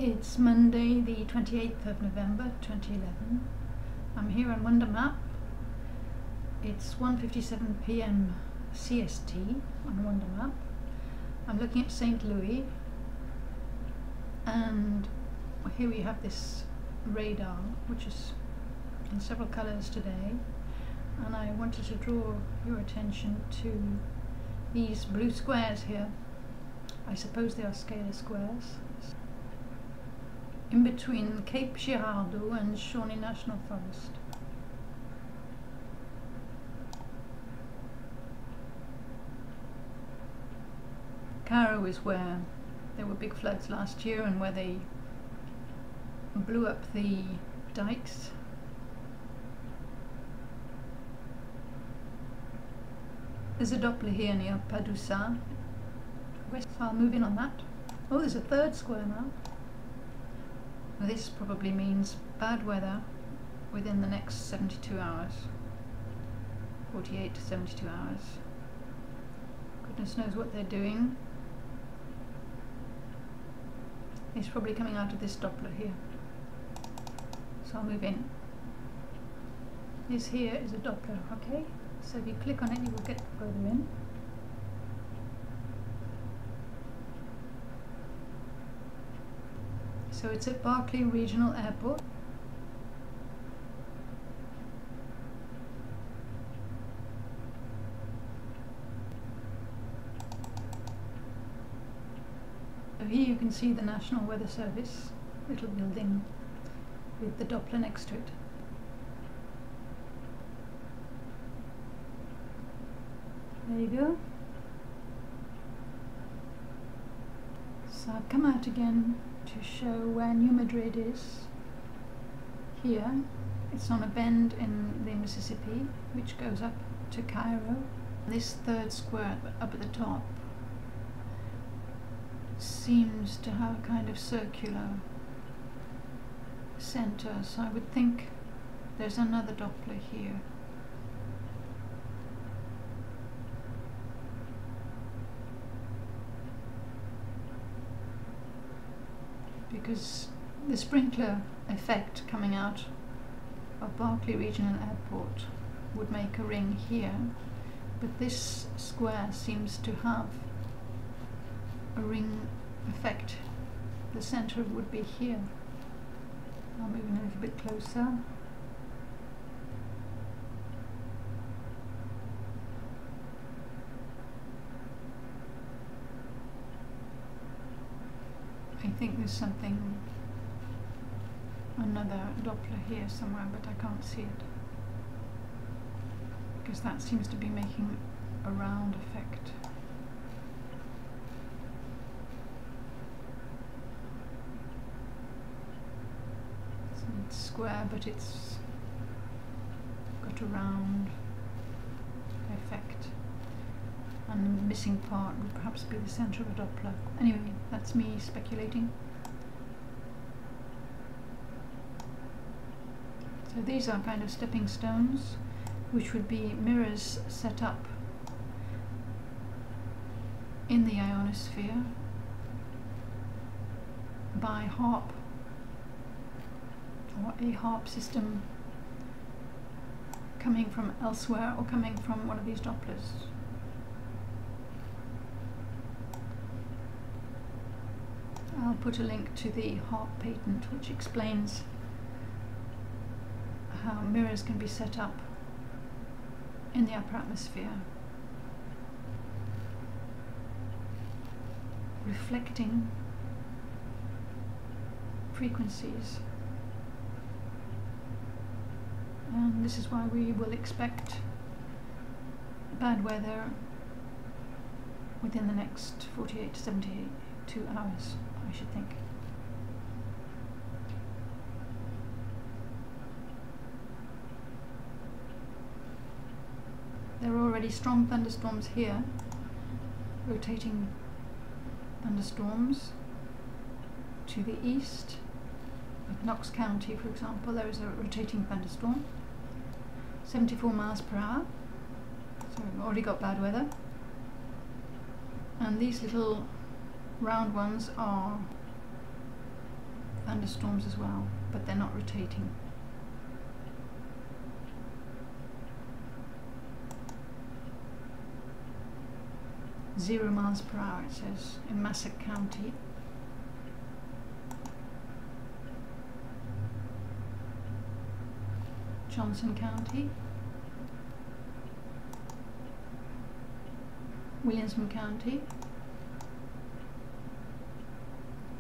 It's Monday the 28th of November 2011. I'm here on Wundermap. It's 1:57 p.m. CST on Wundermap. I'm looking at St. Louis, and here we have this radar which is in several colours today, and I wanted to draw your attention to these blue squares here. I suppose they are scalar squares, in between Cape Girardeau and Shawnee National Forest. Cairo is where there were big floods last year and where they blew up the dikes. There's a doppler here near Padusa. I'll move in on that. Oh, there's a third square now. This probably means bad weather within the next 72 hours. 48 to 72 hours. Goodness knows what they're doing. It's probably coming out of this doppler here. So I'll move in. This here is a doppler, okay? So if you click on it, you will get further in. So it's at Barkley Regional Airport. So here you can see the National Weather Service, little building with the doppler next to it. There you go. So I've come out again to show where New Madrid is. Here, it's on a bend in the Mississippi, which goes up to Cairo. This third square up at the top seems to have a kind of circular center, so I would think there's another doppler here. Because the sprinkler effect coming out of Barkley Regional Airport would make a ring here, but this square seems to have a ring effect. The center would be here. I'll move in a little bit closer. I think there's another doppler here somewhere, but I can't see it, because that seems to be making a round effect. So it's square, but it's got a round effect. And the missing part would perhaps be the centre of a doppler. Anyway, that's me speculating. So these are kind of stepping stones, which would be mirrors set up in the ionosphere by Haarp, or a Haarp system coming from elsewhere or coming from one of these dopplers. I'll put a link to the Haarp Patent, which explains how mirrors can be set up in the upper atmosphere, reflecting frequencies. And this is why we will expect bad weather within the next 48 to 72 hours, I should think. There are already strong thunderstorms here, rotating thunderstorms to the east. With Knox County, for example, there is a rotating thunderstorm, 74 miles per hour, so we've already got bad weather. And these little round ones are thunderstorms as well, but they're not rotating. Zero miles per hour, it says, in Massac County. Johnson County. Williamson County.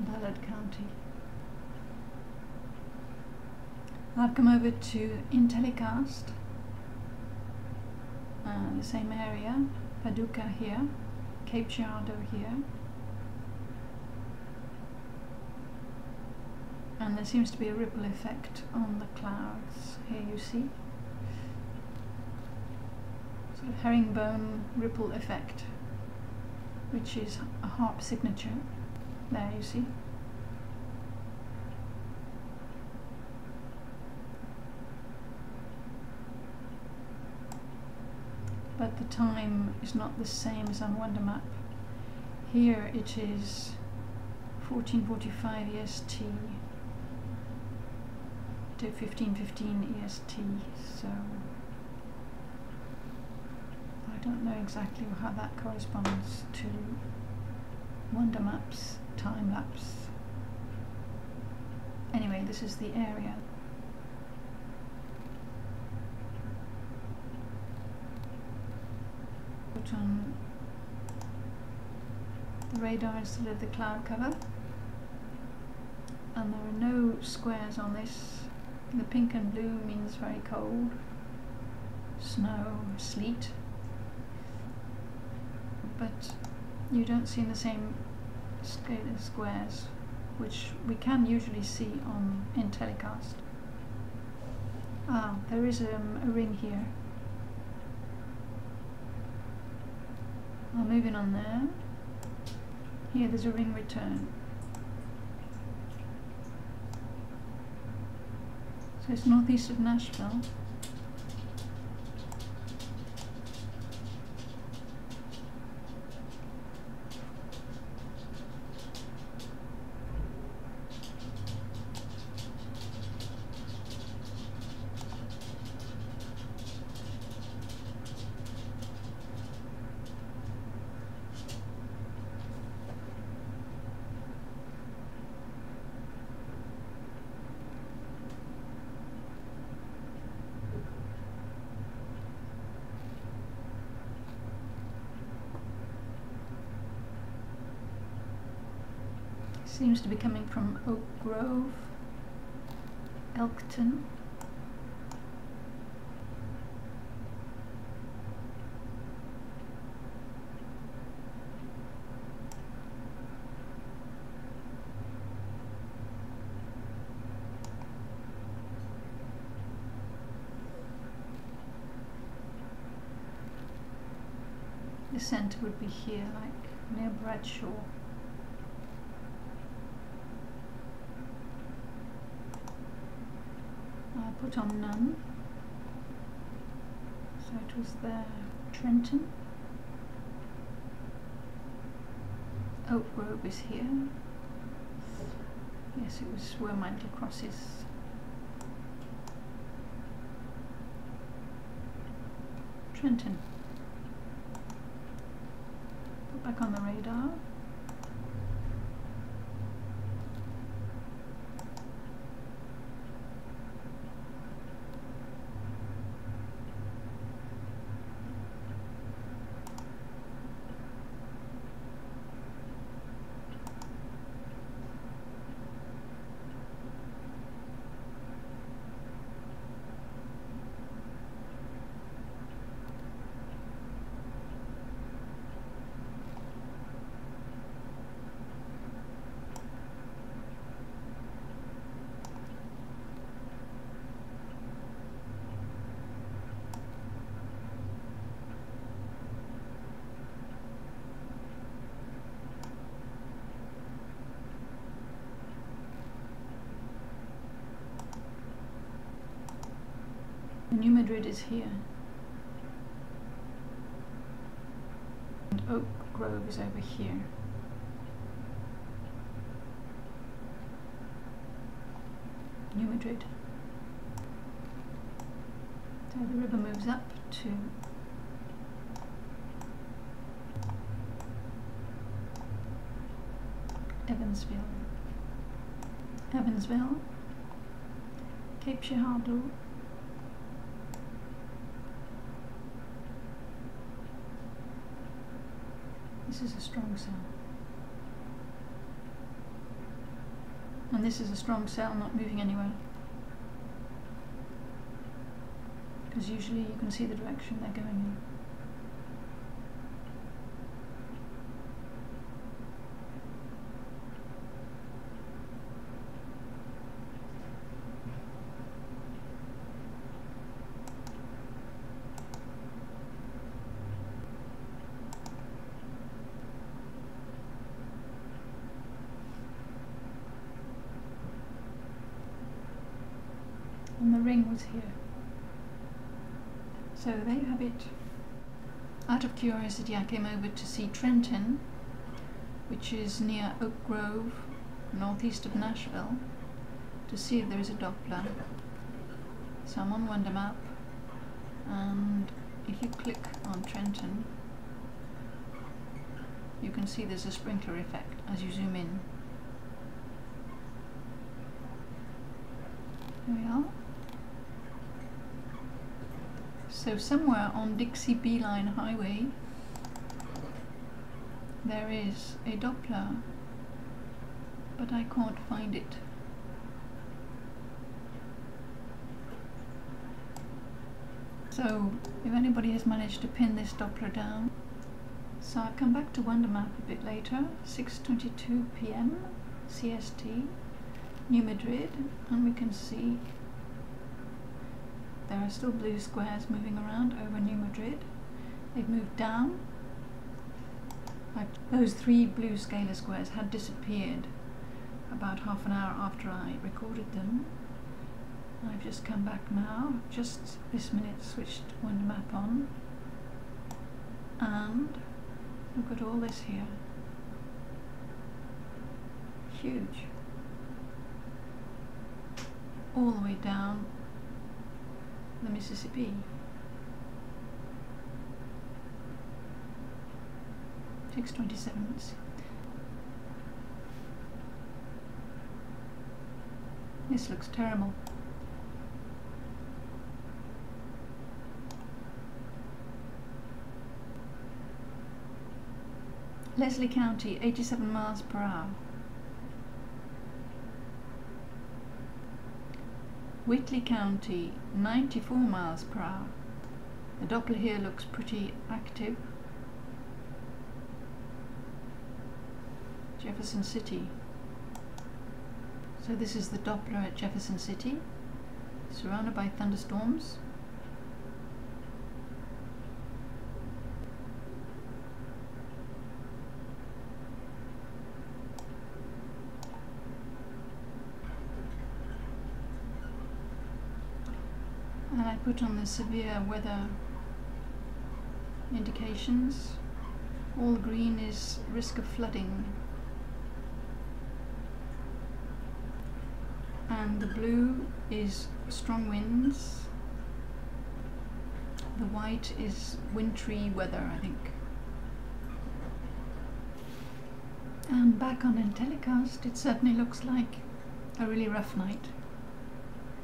Ballard County. I've come over to IntelliCast, the same area, Paducah here, Cape Girardeau here, and there seems to be a ripple effect on the clouds. Here you see, sort of herringbone ripple effect, which is a Haarp signature. There you see. But the time is not the same as on Wundermap. Here it is 14:45 EST to 15:15 EST, so I don't know exactly how that corresponds to Wundermap's time lapse. Anyway, this is the area. Put on the radar instead of the cloud cover, and there are no squares on this. The pink and blue means very cold, snow, sleet, but you don't see in the same scalar squares, which we can usually see on IntelliCast. Ah, there is a ring here. I'll move in on there. Here there's a ring return. So it's northeast of Nashville. Seems to be coming from Oak Grove, Elkton. The center would be here, like near Bradshaw. Put on none, so it was there. Trenton, Oak Grove is here. Yes, it was where my little cross is. Trenton. Put back on the radar. New Madrid is here, and Oak Grove is over here. New Madrid. So the river moves up to Evansville, Cape Girardeau, this is a strong cell, and this is a strong cell not moving anywhere, because usually you can see the direction they're going in. And the ring was here. So there you have it. Out of curiosity I came over to see Trenton, which is near Oak Grove, northeast of Nashville, to see if there is a doppler. So I'm on Wundermap, and if you click on Trenton, you can see there's a sprinkler effect as you zoom in. There we are. So somewhere on Dixie Beeline Highway there is a doppler, but I can't find it. So if anybody has managed to pin this doppler down. So I've come back to Wundermap a bit later, 6:22 PM CST, New Madrid, and we can see there are still blue squares moving around over New Madrid. They've moved down. Those 3 blue scalar squares had disappeared about half an hour after I recorded them. I've just come back now, just this minute switched Wundermap on, and look at all this here. Huge. All the way down the Mississippi. .27. This looks terrible. Leslie County, 87 miles per hour. Whitley County, 94 miles per hour. The doppler here looks pretty active. Jefferson City. So this is the doppler at Jefferson City, surrounded by thunderstorms. And I put on the severe weather indications. All green is risk of flooding. And the blue is strong winds. The white is wintry weather, I think. And back on in telecast, it certainly looks like a really rough night.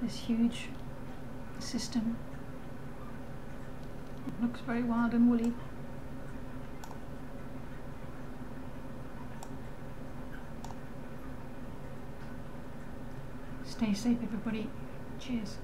This huge system. It looks very wild and woolly. Stay safe, everybody. Cheers.